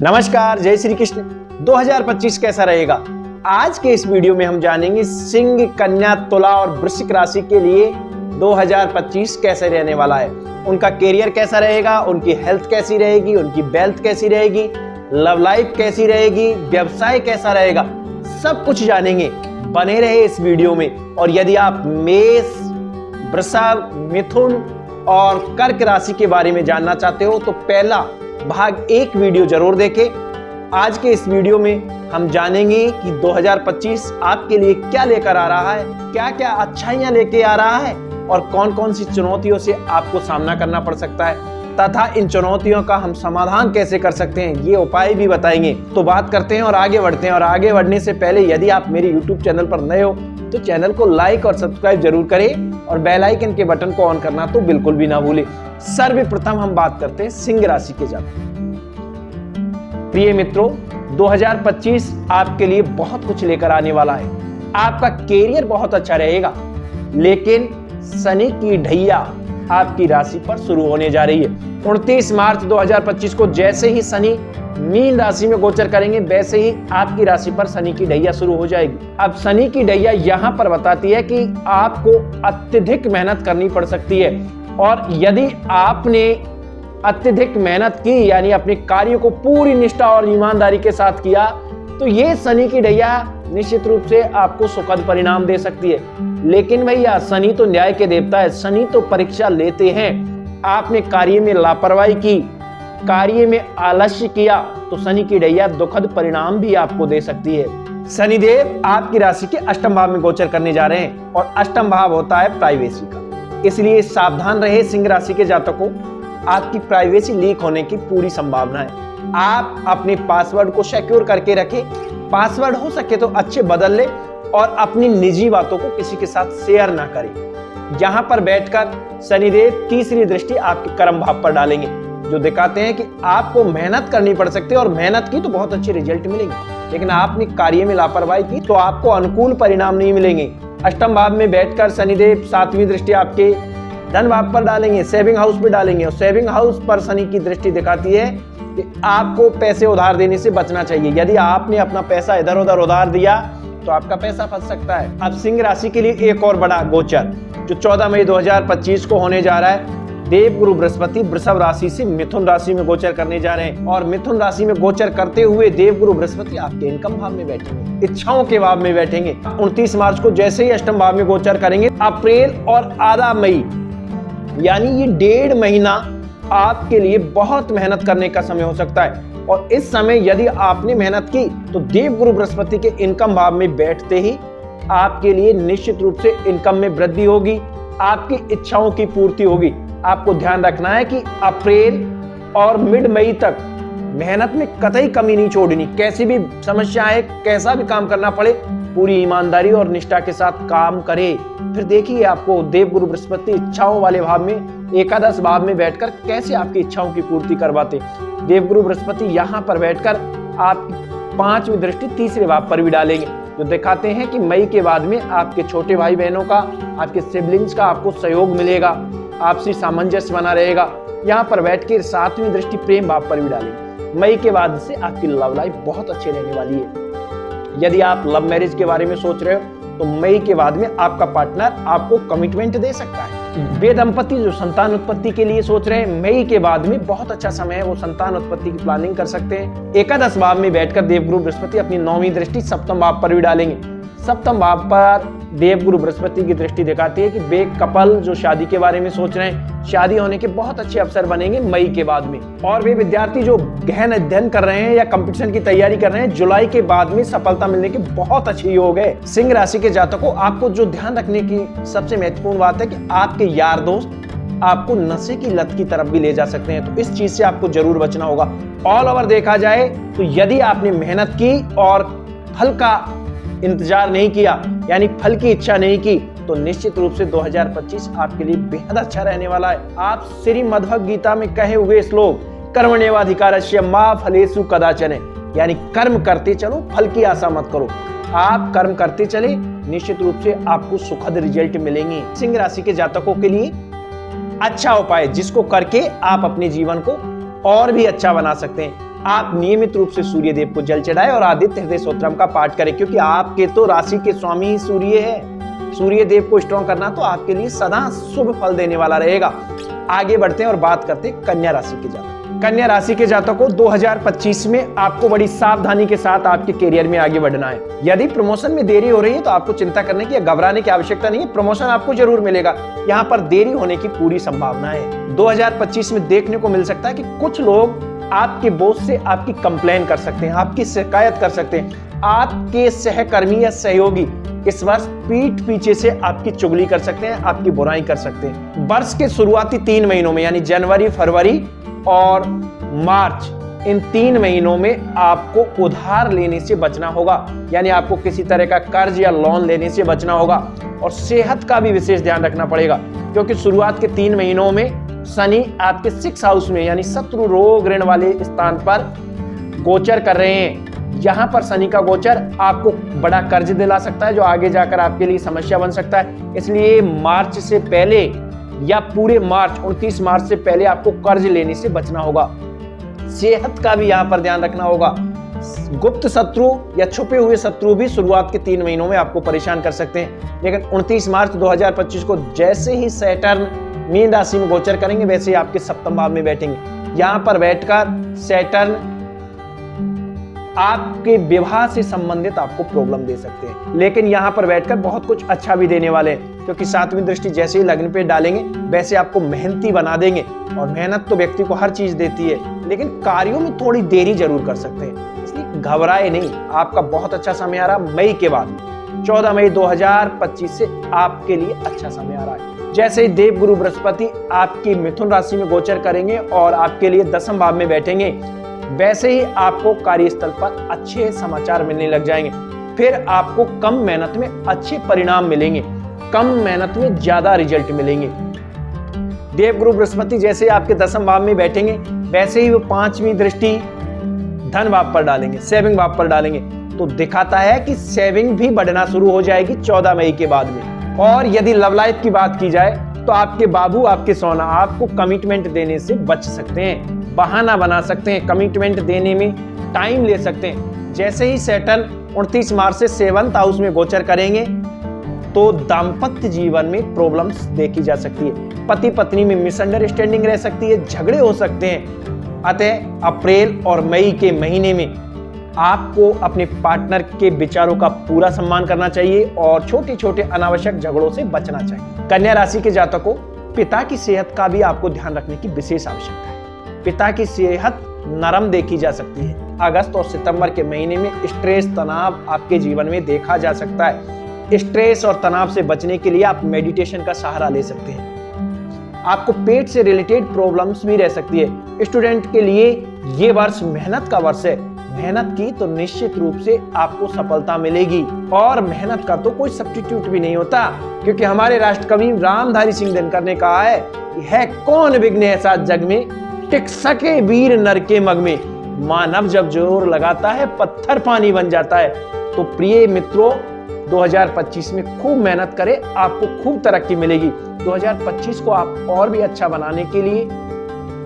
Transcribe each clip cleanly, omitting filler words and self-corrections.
नमस्कार, जय श्री कृष्ण। 2025 कैसा रहेगा? आज के इस वीडियो में हम जानेंगे सिंह, कन्या, तुला और वृश्चिक राशि के लिए 2025 कैसे रहने वाला है। उनका करियर कैसा रहेगा, उनकी हेल्थ कैसी रहेगी, उनकी वेल्थ कैसी रहेगी, लव लाइफ कैसी रहेगी, व्यवसाय कैसा रहेगा, सब कुछ जानेंगे। बने रहे इस वीडियो में। और यदि आप मेष, वृषभ, मिथुन और कर्क राशि के बारे में जानना चाहते हो तो पहला भाग 1 वीडियो जरूर देखें। आज के इस वीडियो में हम जानेंगे कि 2025 आपके लिए क्या लेकर आ रहा है, क्या क्या अच्छाइयां लेके आ रहा है और कौन कौन सी चुनौतियों से आपको सामना करना पड़ सकता है तथा इन चुनौतियों का हम समाधान कैसे कर सकते हैं, ये उपाय भी बताएंगे। तो बात करते हैं और आगे बढ़ते हैं। और आगे बढ़ने से पहले यदि आप मेरे YouTube चैनल पर नए हो तो चैनल को लाइक और सब्सक्राइब जरूर करें और बेल आइकन के बटन को ऑन करना तो बिल्कुल भी ना भूलें। सर्वप्रथम हम बात करते हैं सिंह राशि के जातक। प्रिय मित्रों, 2025 आपके लिए बहुत कुछ लेकर आने वाला है। आपका कैरियर बहुत अच्छा रहेगा, लेकिन शनि की ढैया आपकी राशि पर शुरू होने जा रही है। 29 मार्च 2025 को जैसे ही शनि मीन राशि में गोचर करेंगे वैसे ही आपकी राशि पर शनि की ढैया शुरू हो जाएगी। अब शनि की ढैया यहाँ पर बताती है कि आपको अत्यधिक मेहनत करनी पड़ सकती है, और यदि आपने अत्यधिक मेहनत की यानी अपने कार्य को पूरी निष्ठा और ईमानदारी के साथ किया तो ये शनि की ढैया निश्चित रूप से आपको सुखद परिणाम दे सकती है। लेकिन भैया, शनि तो न्याय के देवता है, शनि तो परीक्षा लेते हैं। आपने कार्य में लापरवाही की, कार्य में आलस्य किया तो शनि की ढैया दुखद परिणाम भी आपको दे सकती है। शनिदेव आपकी राशि के अष्टम भाव में गोचर करने जा रहे हैं और अष्टम भाव होता है प्राइवेसी का, इसलिए सावधान रहे सिंह राशि के जातकों। आपकी प्राइवेसी लीक होने की पूरी संभावना है। आप अपने पासवर्ड को सिक्योर करके रखें। पासवर्ड हो सके तो अच्छे बदल ले और अपनी निजी बातों को किसी के साथ शेयर ना करें। यहाँ पर बैठकर शनिदेव तीसरी दृष्टि आपके कर्म भाव पर डालेंगे, जो दिखाते हैं कि आपको मेहनत करनी पड़ सकती है और मेहनत की तो बहुत अच्छे रिजल्ट मिलेंगे, लेकिन आपने कार्य में लापरवाही की तो आपको अनुकूल परिणाम नहीं मिलेंगे। अष्टम भाव में बैठकर शनिदेव 7वीं दृष्टि आपके धन भाव पर डालेंगे, सेविंग हाउस पे डालेंगे, और सेविंग हाउस पर शनि की दृष्टि दिखाती है कि आपको पैसे उधार देने से बचना चाहिए। यदि आपने अपना पैसा इधर उधर उधार दिया तो आपका पैसा फंस सकता है। अब सिंह राशि के लिए एक और बड़ा गोचर जो 14 मई 2025 को होने जा रहा है। देवगुरु बृहस्पति वृषभ राशि से मिथुन राशि में गोचर करने जा रहे हैं, और मिथुन राशि में गोचर करते हुए देवगुरु बृहस्पति आपके इनकम भाव में बैठेंगे, इच्छाओं के भाव में बैठेंगे। 29 मार्च को जैसे ही अष्टम भाव में गोचर करेंगे, अप्रैल और आधा मई यानी ये 1.5 महीना आपके लिए बहुत मेहनत करने का समय हो सकता है। और इस समय यदि आपने मेहनत की तो देवगुरु बृहस्पति के इनकम भाव में बैठते ही आपके लिए निश्चित रूप से इनकम में वृद्धि होगी, आपकी इच्छाओं की पूर्ति होगी। आपको ध्यान रखना है कि अप्रैल और मिड मई तक मेहनत में कतई कमी नहीं छोड़नी। कैसी भी समस्या है, कैसा भी काम करना पड़े, पूरी ईमानदारी और निष्ठा के साथ काम करे। फिर देखिए आपको देवगुरु बृहस्पति इच्छाओं वाले भाव में, एकादश भाव में बैठकर कैसे आपकी इच्छाओं की पूर्ति करवाते। देवगुरु बृहस्पति यहाँ पर बैठकर आपकी 5वीं दृष्टि तीसरे भाव पर भी डालेंगे, जो दिखाते हैं कि मई के बाद में आपके छोटे भाई बहनों का, आपके सिबलिंग्स का आपको सहयोग मिलेगा, आपसी सामंजस्य बना रहेगा। यहाँ पर बैठकर 7वीं दृष्टि प्रेम भाव पर भी डालेंगे। मई के बाद से आपकी लव लाइफ बहुत अच्छी रहने वाली है। यदि आप लव मैरिज के बारे में सोच रहे हो तो मई के बाद में आपका पार्टनर आपको कमिटमेंट दे सकता है। वे दंपति जो संतान उत्पत्ति के लिए सोच रहे हैं, मई के बाद में बहुत अच्छा समय है, वो संतान उत्पत्ति की प्लानिंग कर सकते हैं। एकादश भाव में बैठकर देवगुरु बृहस्पति अपनी 9वीं दृष्टि सप्तम भाव पर भी डालेंगे। सप्तम भाव पर देवगुरु बृहस्पति की दृष्टि दिखाती है कि वे कपल जो शादी के बारे में सोच रहे हैं, शादी होने के बहुत अच्छे अवसर बनेंगे मई के बाद में। और वे विद्यार्थी जो गहन अध्ययन कर रहे हैं या कंपटीशन की तैयारी कर रहे हैं, जुलाई के बाद में सफलता मिलने के बहुत अच्छे योग है। सिंह राशि के जातकों, आपको जो ध्यान रखने की सबसे महत्वपूर्ण बात है कि आपके यार दोस्त आपको नशे की लत की तरफ भी ले जा सकते हैं, तो इस चीज से आपको जरूर बचना होगा। ऑल ओवर देखा जाए तो यदि आपने मेहनत की और फल का इंतजार नहीं किया, यानी फल की इच्छा नहीं की, तो निश्चित रूप से 2025 आपके लिए बेहद अच्छा रहने वाला है। आप श्री मद्भगवत गीता में कहे हुए श्लोक कर्मण्येवाधिकारस्य मा फलेषु कदाचन, यानी कर्म करते चलो, फल की आशा मत करो। आप कर्म करते चले, निश्चित रूप से आपको सुखद रिजल्ट मिलेंगे। सिंह राशि के जातकों के लिए अच्छा उपाय जिसको करके आप अपने जीवन को और भी अच्छा बना सकते हैं। आप नियमित रूप से सूर्य देव को जल चढ़ाएं और आदित्य हृदय स्तोत्रम का पाठ करें, क्योंकि आपके तो राशि के स्वामी ही सूर्य है। सूर्य देव को स्ट्रॉन्ग करना तो आपके लिए सदा शुभ फल देने वाला रहेगा। आगे बढ़ते हैं और बात करते हैं कन्या राशि के जातक। कन्या राशि के जातकों, 2025 में आपको बड़ी सावधानी के साथ आपके करियर में आगे बढ़ना है। यदि प्रमोशन में देरी हो रही है तो आपको चिंता करने की या घबराने की आवश्यकता नहीं है। प्रमोशन आपको जरूर मिलेगा, यहाँ पर देरी होने की पूरी संभावना है। 2025 में देखने को मिल सकता है कि कुछ लोग आपके बॉस से आपकी कंप्लेन कर सकते हैं, आपकी शिकायत कर सकते हैं। आपके सहकर्मी या सहयोगी इस वर्ष पीठ पीछे से आपकी चुगली कर सकते हैं, आपकी बुराई कर सकते हैं। वर्ष के शुरुआती 3 महीनों में यानी जनवरी, फरवरी और मार्च, इन 3 महीनों में आपको उधार लेने से बचना होगा, यानी आपको किसी तरह का कर्ज या लोन लेने से बचना होगा। और सेहत का भी विशेष ध्यान रखना पड़ेगा, क्योंकि शुरुआत के 3 महीनों में शनि आपके 6th हाउस में यानी शत्रु रोग ऋण वाले स्थान पर गोचर कर रहे हैं। यहाँ पर शनि का गोचर आपको बड़ा कर्ज दिला सकता है, जो आगे जाकर आपके लिए समस्या बन सकता है। इसलिए मार्च से पहले या पूरे मार्च 29 मार्च से पहले आपको कर्ज लेने से बचना होगा। सेहत का भी यहाँ पर ध्यान रखना होगा। गुप्त शत्रु या छुपे हुए शत्रु भी शुरुआत के 3 महीनों में आपको परेशान कर सकते हैं, लेकिन 29 मार्च 2025 को जैसे ही सैटर्न मीन राशि में गोचर करेंगे, वैसे ही आपके सप्तम भाव में बैठेंगे। यहाँ पर बैठकर सैटर्न आपके विवाह से संबंधित आपको प्रॉब्लम दे सकते हैं, लेकिन यहाँ पर बैठकर बहुत कुछ अच्छा भी देने वाले हैं, क्योंकि 7वीं दृष्टि जैसे ही लग्न पे डालेंगे वैसे आपको मेहनती बना देंगे। और मेहनत तो व्यक्ति को हर चीज देती है, लेकिन कार्यों में थोड़ी देरी जरूर कर सकते हैं, इसलिए घबराए नहीं। आपका बहुत अच्छा समय आ रहा मई के बाद, 14 मई 2025 से आपके लिए अच्छा समय आ रहा है। जैसे ही देवगुरु बृहस्पति आपकी मिथुन राशि में गोचर करेंगे और आपके लिए 10वें भाव में बैठेंगे, वैसे ही आपको कार्यस्थल पर अच्छे समाचार मिलने लग जाएंगे। फिर आपको कम मेहनत में अच्छे परिणाम मिलेंगे, कम मेहनत में ज्यादा रिजल्ट मिलेंगे। देवगुरु बृहस्पति जैसे आपके 10वें भाव में बैठेंगे, वैसे ही वो 5वीं दृष्टि धन भाव पर डालेंगे, सेविंग भाव पर डालेंगे, तो दिखाता है कि सेविंग भी बढ़ना शुरू हो जाएगी 14 मई के बाद में। और यदि लव लाइफ की बात की जाए तो आपके बाबू, आपके सोना आपको कमिटमेंट देने से बच सकते हैं, बहाना बना सकते हैं, कमिटमेंट देने में टाइम ले सकते हैं। जैसे ही सैटर्न 29 मार्च से 7th हाउस में गोचर करेंगे तो दाम्पत्य जीवन में प्रॉब्लम्स देखी जा सकती है, पति पत्नी में मिसअंडरस्टैंडिंग रह सकती है, झगड़े हो सकते हैं। अतः अप्रैल और मई के महीने में आपको अपने पार्टनर के विचारों का पूरा सम्मान करना चाहिए और छोटे छोटे अनावश्यक झगड़ों से बचना चाहिए। कन्या राशि के जातकों, पिता की सेहत का भी आपको ध्यान रखने की विशेष आवश्यकता है। पिता की सेहत नरम देखी जा सकती है। अगस्त और सितंबर के महीने में स्ट्रेस, तनाव आपके जीवन में देखा जा सकता है। स्ट्रेस और तनाव से बचने के लिए आप मेडिटेशन का सहारा ले सकते हैं। आपको पेट से रिलेटेड प्रॉब्लम्स भी रह सकती है। स्टूडेंट के लिए ये वर्ष मेहनत का वर्ष है। मेहनत की तो निश्चित रूप से आपको सफलता मिलेगी, और मेहनत का तो कोई सब्स्टिट्यूट भी नहीं होता, क्योंकि हमारे राष्ट्रकवि रामधारी सिंह दिनकर ने कहा है कौन विघ्न ऐसा जग में, टिक सके वीर नर के मग में। मानव जब जोर लगाता है पत्थर पानी बन जाता है। तो प्रिय मित्रों, 2025 में खूब मेहनत करें, आपको खूब तरक्की मिलेगी। 2025 को आप और भी अच्छा बनाने के लिए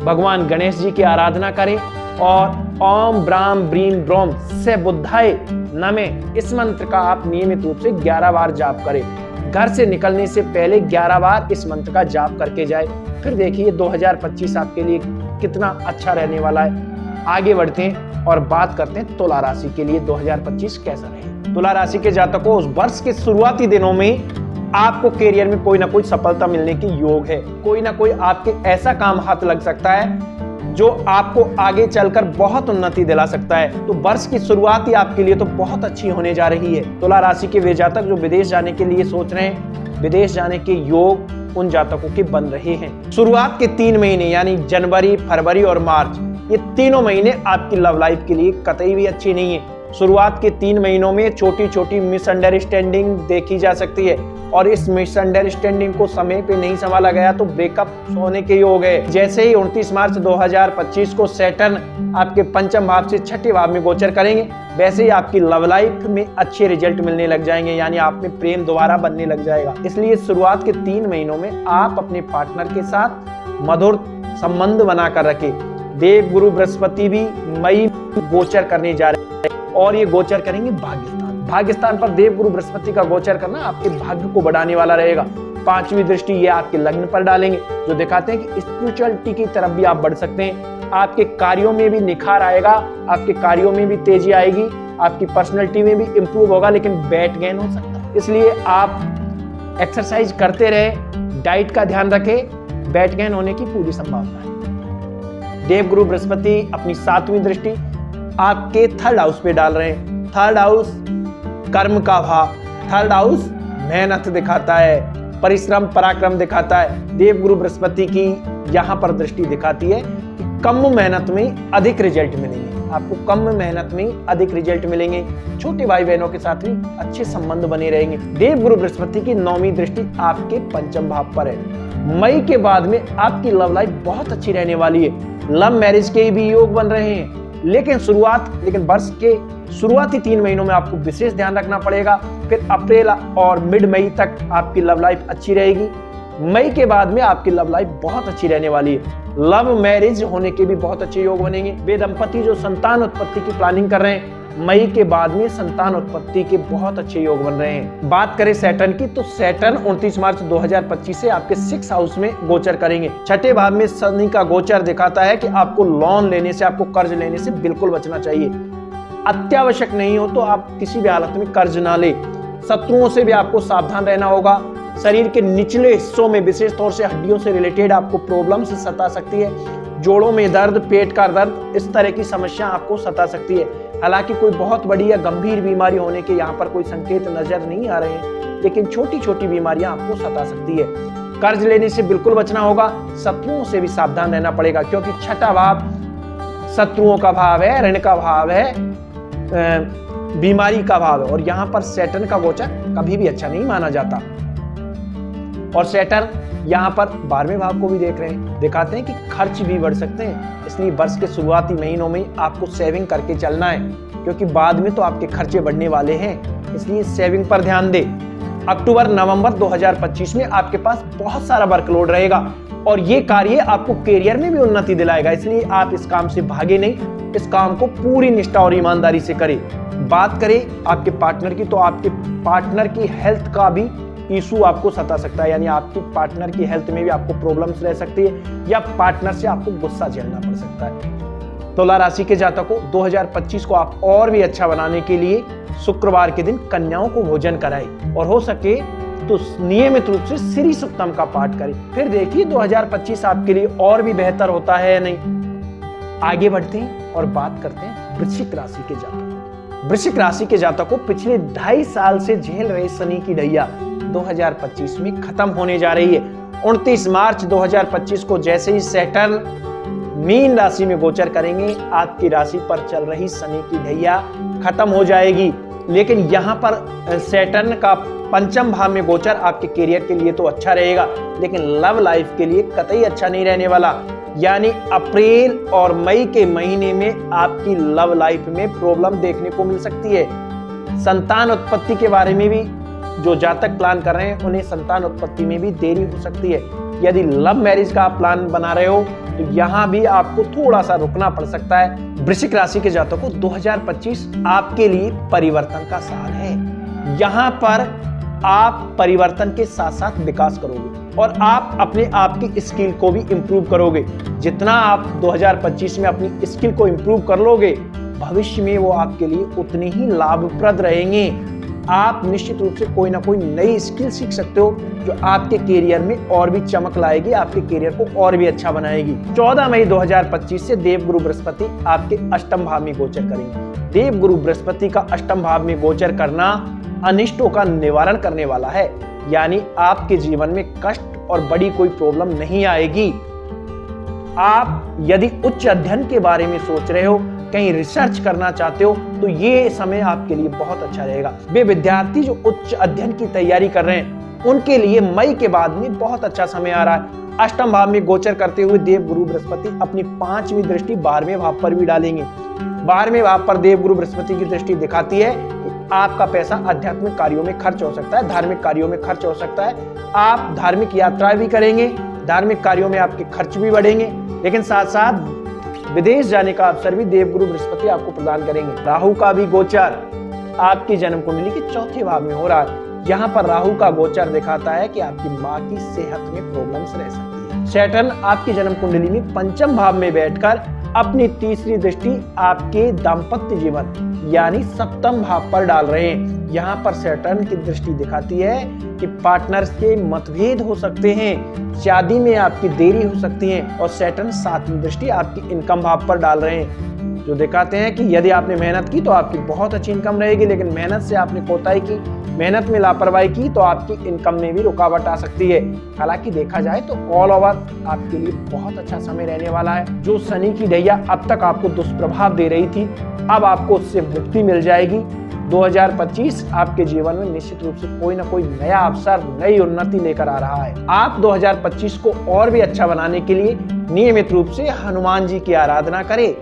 भगवान गणेश जी की आराधना करें और ओम ब्राम ब्रीम ब्रोम से बुद्धाय नमे, इस मंत्र का आप नियमित रूप से 11 बार जाप करें। घर से निकलने से पहले 11 बार इस मंत्र का जाप करके जाए। फिर देखिए 2025 आपके लिए कितना अच्छा रहने वाला है। आगे बढ़ते हैं और बात करते हैं तुला राशि के लिए 2025 कैसा रहे। तुला राशि के जातकों, उस वर्ष के शुरुआती दिनों में आपको करियर में कोई ना कोई सफलता मिलने की योग है। कोई ना कोई आपके ऐसा काम हाथ लग सकता है जो आपको आगे चलकर बहुत उन्नति दिला सकता है। तो वर्ष की शुरुआत ही आपके लिए तो बहुत अच्छी होने जा रही है। तुला राशि के वे जातक जो विदेश जाने के लिए सोच रहे हैं, विदेश जाने के योग उन जातकों के बन रहे हैं। शुरुआत के 3 महीने यानी जनवरी, फरवरी और मार्च, ये तीनों महीने आपकी लव लाइफ के लिए कतई भी अच्छी नहीं है। शुरुआत के 3 महीनों में छोटी छोटी मिसअंडरस्टैंडिंग देखी जा सकती है, और इस मिसअंडरस्टैंडिंग को समय पे नहीं संभाला गया तो ब्रेकअप होने के योग है। जैसे ही 29 मार्च 2025 को सैटर्न आपके 5th भाव से 6ठे भाव में गोचर करेंगे, वैसे ही आपकी लव लाइफ में अच्छे रिजल्ट मिलने लग जाएंगे, यानी आप में प्रेम दोबारा बनने लग जाएगा। इसलिए शुरुआत के 3 महीनों में आप अपने पार्टनर के साथ मधुर संबंध बनाकर रखें। देवगुरु बृहस्पति भी मई गोचर करने जा रहे हैं और ये गोचर करेंगे भाग्यस्थान पर देवगुरु बृहस्पति का गोचर करना आपके भाग्य को बढ़ाने वाला रहेगा। 5वीं दृष्टि ये आपके लग्न पर डालेंगे, जो दिखाते हैं कि स्पिरिचुअलिटी की तरफ भी आप बढ़ सकते हैं। आपके कार्यों में भी निखार आएगा, आपके कार्यों में भी तेजी आएगी, आपकी पर्सनैलिटी में भी इंप्रूव होगा, लेकिन वेट गेन हो सकता है। इसलिए आप एक्सरसाइज करते रहे, डाइट का ध्यान रखें, वेट गेन होने की पूरी संभावना है। देवगुरु बृहस्पति अपनी 7वीं दृष्टि आपके 3rd हाउस पे डाल रहे हैं। 3rd हाउस कर्म का भाव, 3rd हाउस मेहनत दिखाता है, परिश्रम पराक्रम दिखाता है। देवगुरु बृहस्पति की यहाँ पर दृष्टि दिखाती है कि कम मेहनत में अधिक रिजल्ट मिलेंगे, आपको कम मेहनत में अधिक रिजल्ट मिलेंगे। छोटे भाई बहनों के साथ भी अच्छे संबंध बने रहेंगे। देवगुरु बृहस्पति की 9वीं दृष्टि आपके 5म भाव पर है। मई के बाद में आपकी लव लाइफ बहुत अच्छी रहने वाली है। लव मैरिज के भी योग बन रहे हैं, लेकिन वर्ष के शुरुआती 3 महीनों में आपको विशेष ध्यान रखना पड़ेगा। फिर अप्रैल और मिड मई तक आपकी लव लाइफ अच्छी रहेगी। मई के बाद में आपकी लव लाइफ बहुत अच्छी रहने वाली है। लव मैरिज होने के भी बहुत अच्छे योग बनेंगे। वे दंपति जो संतान उत्पत्ति की प्लानिंग कर रहे हैं, मई के बाद में संतान उत्पत्ति के बहुत अच्छे योग बन रहे हैं। बात करें सैटर्न की, तो सैटर्न 29 मार्च 2025 से आपके 6th हाउस में गोचर करेंगे। 6ठे भाव में शनि का गोचर दिखाता है कि आपको लोन लेने से, आपको कर्ज लेने से बिल्कुल बचना चाहिए। अत्यावश्यक नहीं हो तो आप किसी भी हालत में कर्ज ना ले। शत्रुओं से भी आपको सावधान रहना होगा। शरीर के निचले हिस्सों में, विशेष तौर से हड्डियों से रिलेटेड आपको प्रॉब्लम से सता सकती है। जोड़ों में दर्द, पेट का दर्द, इस तरह की समस्या आपको सता सकती है। हालांकि कोई बहुत बड़ी या गंभीर बीमारी होने के यहाँ पर कोई संकेत नजर नहीं आ रहे हैं, लेकिन छोटी छोटी बीमारियां आपको सता सकती है। कर्ज लेने से बिल्कुल बचना होगा। शत्रुओं से भी सावधान रहना पड़ेगा, क्योंकि 6ठा भाव शत्रुओं का भाव है, ऋण का भाव है, बीमारी का भाव है। और यहाँ पर सैटर्न का गोचर कभी भी अच्छा नहीं माना जाता। और सैटर्न यहाँ पर 12वें भाव को भी देख रहे हैं, दिखाते हैं कि खर्च भी बढ़ सकते हैं। इसलिए वर्ष के शुरुआती महीनों में आपको सेविंग करके चलना है, क्योंकि बाद में तो आपके खर्चे बढ़ने वाले हैं। इसलिए सेविंग पर ध्यान दे। अक्टूबर नवंबर 2025 में आपके पास बहुत सारा वर्कलोड रहेगा और ये कार्य आपको करियर में भी उन्नति दिलाएगा। इसलिए आप इस काम से भागे नहीं, इस काम को पूरी निष्ठा और ईमानदारी से करें। बात करें आपके पार्टनर की, तो आपके पार्टनर की हेल्थ का भी इशू आपको सता सकता है, यानी आपकी पार्टनर की हेल्थ में भी आपको प्रॉब्लम्स रह सकती है, या पार्टनर से आपको गुस्सा झेलना पड़ सकता है। तुला राशि के जातकों, 2025 को आप और भी अच्छा बनाने के लिए शुक्रवार के दिन कन्याओं को भोजन कराएं और हो सके तो नियमित रूप से श्री सुक्तम का पाठ करें। फिर देखिए 2025 आपके लिए और भी बेहतर होता है या नहीं। आगे बढ़ते हैं और बात करते हैं वृश्चिक राशि के जातकों। वृश्चिक राशि के जातकों, पिछले 2.5 साल से झेल रहे शनि की ढैया 2025 में खत्म होने जा रही है। 29 मार्च 2025 को जैसे ही सैटर्न मीन राशि में गोचर करेंगे, आपकी राशि पर चल रही शनि की ढैया खत्म हो जाएगी। लेकिन यहाँ पर सैटर्न का 5म भाव में गोचर आपके करियर के लिए तो अच्छा रहेगा, लेकिन लव लाइफ के लिए कतई अच्छा नहीं रहने वाला। यानी अप्रैल और मई के महीने में आपकी लव लाइफ में प्रॉब्लम देखने को मिल सकती है। संतान उत्पत्ति के बारे में भी जो जातक प्लान कर रहे हैं, उन्हें संतान उत्पत्ति में भी देरी हो सकती है। यदि लव मैरिज का आप प्लान बना रहे हो तो यहाँ भी आपको थोड़ा सा रुकना पड़ सकता है। वृश्चिक राशि के जातकों, 2025 आपके लिए परिवर्तन का साल है। यहाँ पर आप परिवर्तन के साथ साथ विकास करोगे और आप अपने आप की स्किल को भी इंप्रूव करोगे। जितना आप 2025 में अपनी स्किल को इंप्रूव कर लोगे, भविष्य में वो आपके लिए उतनी ही लाभप्रद रहेंगे। आप निश्चित रूप से कोई ना कोई नई स्किल सीख सकते हो, जो आपके करियर में और भी चमक लाएगी, आपके करियर को और भी अच्छा बनाएगी। 14 मई 2025 से देवगुरु बृहस्पति आपके 8म भाव में गोचर करेंगे। देवगुरु बृहस्पति का 8म भाव में गोचर करना अनिष्टों का निवारण करने वाला है, यानी आपके जीवन में कष्ट और बड़ी कोई प्रॉब्लम नहीं आएगी। आप यदि उच्च अध्ययन के बारे में सोच रहे हो, कहीं रिसर्च करना चाहते हो, तो ये समय आपके लिए बहुत अच्छा रहेगा। वे विद्यार्थी जो उच्च अध्ययन की तैयारी कर रहे हैं, उनके लिए मई के बाद में बहुत अच्छा समय आ रहा है। 8म भाव में गोचर करते हुए देवगुरु बृहस्पति अपनी 5वीं दृष्टि 12वें भाव पर भी डालेंगे। 12वें भाव पर देवगुरु बृहस्पति की दृष्टि दिखाती है कि आपका पैसा आध्यात्मिक कार्यों में खर्च हो सकता है, धार्मिक कार्यों में खर्च हो सकता है। आप धार्मिक यात्राएं भी करेंगे, धार्मिक कार्यों में आपके खर्च भी बढ़ेंगे, लेकिन साथ साथ विदेश जाने का अवसर भी देवगुरु बृहस्पति आपको प्रदान करेंगे। राहु का भी गोचर आपकी जन्म कुंडली के चौथे भाव में हो रहा है। यहाँ पर राहु का गोचर दिखाता है कि आपकी माँ की सेहत में प्रॉब्लम्स रह सकती है। सैटर्न आपकी जन्म कुंडली में पंचम भाव में बैठकर अपनी तीसरी दृष्टि आपके दाम्पत्य जीवन यानी सप्तम भाव पर डाल रहे हैं। यहाँ पर सैटर्न की दृष्टि दिखाती है कि पार्टनर्स के मतभेद हो सकते हैं, शादी में आपकी देरी हो सकती है। और सैटर्न सातवीं दृष्टि आपकी इनकम भाव पर डाल रहे हैं, जो दिखाते हैं कि यदि आपने मेहनत की तो आपकी बहुत अच्छी इनकम रहेगी, लेकिन मेहनत से आपने कोताही की, मेहनत में लापरवाही की तो आपकी इनकम में भी रुकावट आ सकती है। हालांकि देखा जाए तो ऑल ओवर आपके लिए बहुत अच्छा समय रहने वाला है। जो शनि की ढैया अब तक आपको दुष्प्रभाव दे रही थी, अब आपको उससे मुक्ति मिल जाएगी। 2025 आपके जीवन में निश्चित रूप से कोई ना कोई नया अवसर, नई उन्नति लेकर आ रहा है। आप 2025 को और भी अच्छा बनाने के लिए नियमित रूप से हनुमान जी की आराधना करें,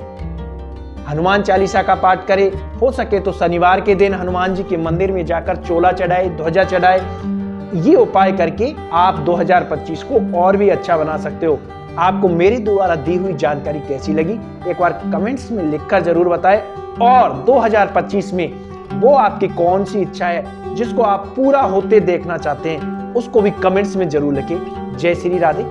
हनुमान चालीसा का पाठ करें। हो सके तो शनिवार के दिन हनुमान जी के मंदिर में जाकर चोला चढ़ाए, ध्वजा चढ़ाए। ये उपाय करके आप 2025 को और भी अच्छा बना सकते हो। आपको मेरे द्वारा दी हुई जानकारी कैसी लगी एक बार कमेंट्स में लिखकर जरूर बताएं। और 2025 में वो आपकी कौन सी इच्छा है जिसको आप पूरा होते देखना चाहते हैं, उसको भी कमेंट्स में जरूर लिखें। जय श्री राधे।